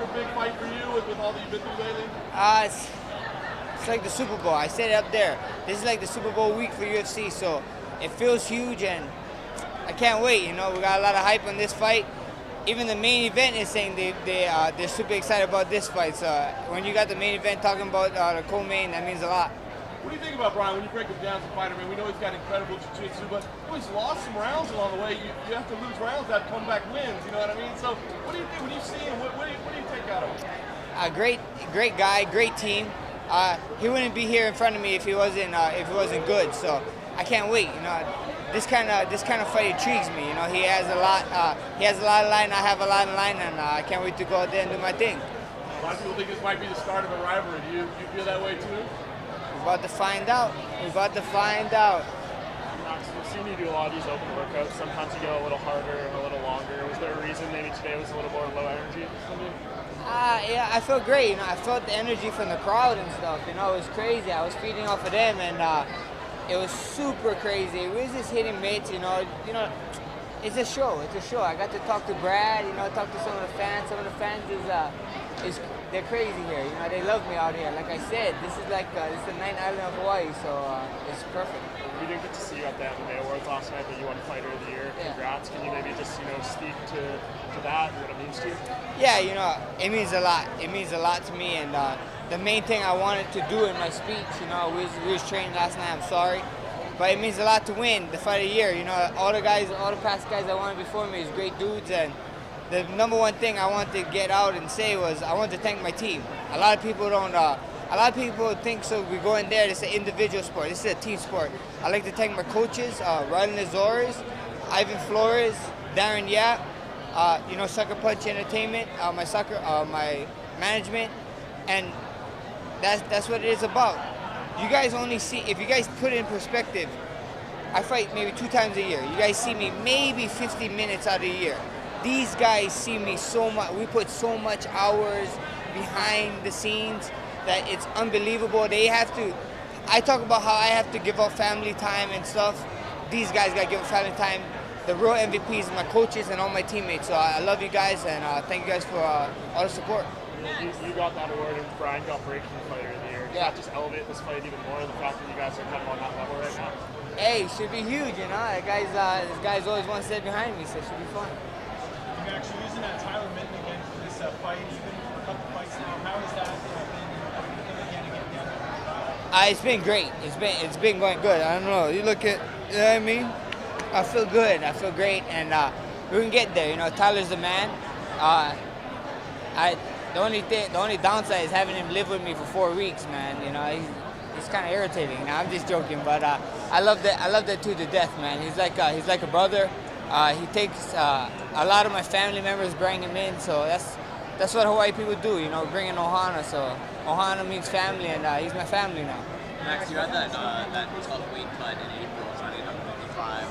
for a big fight for you with all that you've been through lately? It's like the Super Bowl. I said it up there. This is like the Super Bowl week for UFC, so it feels huge, and I can't wait. You know, we got a lot of hype on this fight. Even the main event is saying they're super excited about this fight. So when you got the main event talking about the co-main, that means a lot. What do you think about Brian when you break him down as a fighter? I mean, we know he's got incredible jiu-jitsu, but he's lost some rounds along the way. You have to lose rounds to have comeback wins. You know what I mean? So what do you think when you see him? What do you take out of him? A great guy, great team. He wouldn't be here in front of me if he wasn't good. So I can't wait. You know, this kind of fight intrigues me. You know, he has a lot of line. I have a lot of line, and I can't wait to go out there and do my thing. A lot of people think this might be the start of a rivalry. Do you feel that way too? We're about to find out. Max, we've seen you do a lot of these open workouts. Sometimes you go a little harder and a little longer. Was there a reason maybe today was a little more low energy from you? Yeah, I felt great. You know, I felt the energy from the crowd and stuff. You know, it was crazy. I was feeding off of them, and it was super crazy. We was just hitting mitts. You know, it's a show. It's a show. I got to talk to Brad. You know, talk to some of the fans. Some of the fans they're crazy here. You know, they love me out here. Like I said, this is it's the 9th island of Hawaii, so it's perfect. We didn't get to see you at the MMA Awards last night, but you won Fighter of the Year. Congrats. Can you maybe just speak to that and what it means to you? Yeah, you know, it means a lot. It means a lot to me, and the main thing I wanted to do in my speech, you know, we was training last night. I'm sorry, but it means a lot to win the Fight of the Year. You know, all the past guys that won before me is great dudes, and the number one thing I wanted to get out and say was I wanted to thank my team. A lot of people don't. A lot of people think so. We go in there. It's an individual sport. This is a team sport. I like to thank my coaches, Rylan Azores, Ivan Flores, Darren Yap. You know, Sucker Punch Entertainment, my management, and that's what it is about. You guys only see, if you guys put it in perspective, I fight maybe 2 times a year. You guys see me maybe 50 minutes out of the year. These guys see me so much. We put so much hours behind the scenes that it's unbelievable. I talk about how I have to give up family time and stuff. These guys got to give up family time. The real MVPs are my coaches and all my teammates. So I love you guys, and thank you guys for all the support. You got that award, and Brian got Breaking Fighter of the Year. Does that just elevate this fight even more, the fact that you guys are kind of on that level right now? Hey, it should be huge, you know. This guy's always one step behind me, so it should be fun. You're actually using that Tyler Mitten again for this fight, even for a couple fights now. How has that been again to get down? It's been great. It's been going good. I don't know. You look at, you know what I mean? I feel good. I feel great, and we can get there. You know, Tyler's the man. The only downside is having him live with me for 4 weeks, man. You know, he's kind of irritating. Now, I'm just joking, but I love that dude to death, man. He's like a brother. He takes a lot of my family members, bring him in, so that's what Hawaii people do. You know, bring in Ohana. So Ohana means family, and he's my family now. Max, you had that tough weight cut in April, signing up to 55.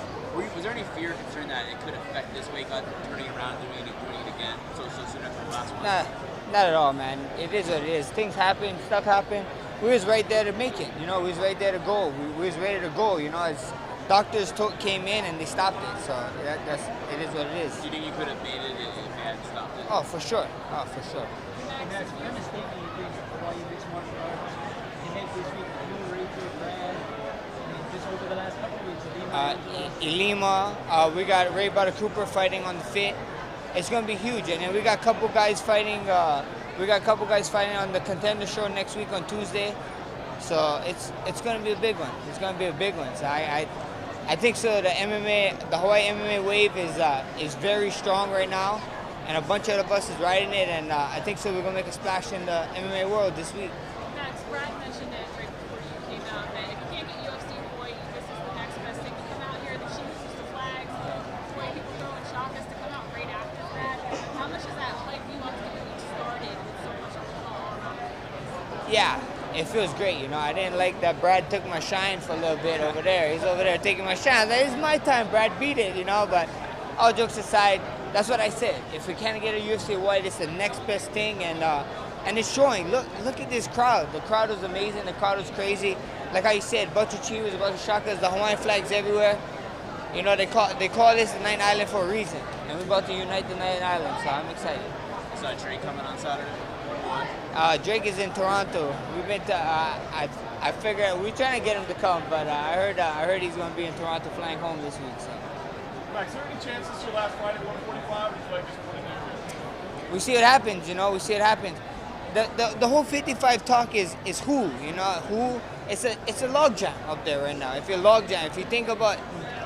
Was there any fear or concern that it could affect this weight cut, turning around and doing it again so soon after the last one? Not at all, man. It is what it is. Things happen, stuff happen. We was right there to make it. You know, we was right there to go. We was ready to go. You know, as doctors came in and they stopped it. So it is what it is. Do you think you could have made it if they hadn't stopped it? Oh, for sure. Oh, for sure. Max, what kind of statement you think Hawaii mixed martial arts can make this week? You, Rachel, Brad, just over the last couple of weeks? Ilima, we got Ray Butter Cooper fighting on the fit. It's gonna be huge, and then we got a couple guys fighting. On the Contender Show next week on Tuesday. So it's gonna be a big one. It's gonna be a big one. So I think so. The Hawaii MMA wave is very strong right now, and a bunch of us is riding it. And I think so. We're gonna make a splash in the MMA world this week. Max, Brad mentioned it right before you came out that if you can't get UFC in Hawaii, this is the next best thing to come out here. The shoes, the flags, the way people throw and shock us to come out right after that. How much does that hype you up to get you started with so much alcohol around? Yeah, it feels great. You know, I didn't like that Brad took my shine for a little bit over there. He's over there taking my shine. Like, it's my time, Brad. Beat it, you know. But all jokes aside, that's what I said. If we can't get a UFC Hawaii, it's the next best thing, and it's showing. Look at this crowd. The crowd was amazing. The crowd was crazy. Like how you said, bunch of Chivas, a bunch of Shakas, the Hawaiian flags everywhere. You know, they call this the 9th Island for a reason, and we're about to unite the 9th Island. So I'm excited. Drake coming on Saturday? Drake is in Toronto. We've been to. I figure we're trying to get him to come, but I heard he's going to be in Toronto flying home this week. So. Max, is there any chances your last fight at 145 is like disappointing you? We see what happens. We see what happens. The whole 55 talk is who. Who. It's a logjam up there right now. If you think about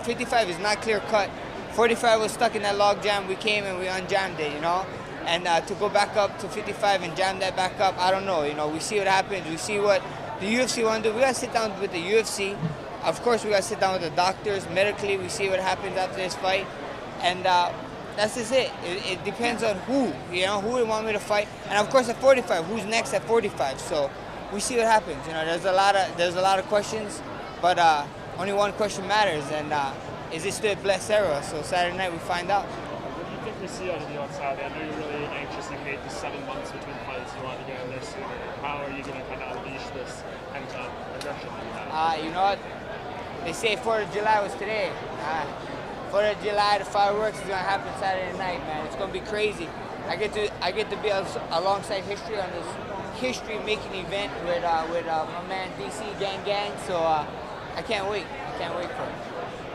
55 is not clear cut. 45 was stuck in that logjam. We came and we unjammed it. And to go back up to 55 and jam that back up, I don't know. We see what happens. We see what the UFC want to do. We got to sit down with the UFC. Of course, we got to sit down with the doctors. Medically, we see what happens after this fight. And that's just it. It depends on who they want me to fight. And of course, at 45, who's next at 45? So we see what happens. There's a lot of questions, but only one question matters. And is it still a blessed era? So Saturday night, we find out. What do you think we see out of you on Saturday? I know you're really anxious. You hate the 7 months between fights. You want to get in there sooner. How are you going to kind of unleash this pent-up aggression that you have? You know what? They say 4th of July was today. 4th of July, the fireworks is going to happen Saturday night, man. It's going to be crazy. I get to be alongside history on this history-making event with my man DC Gang. So I can't wait. I can't wait for it.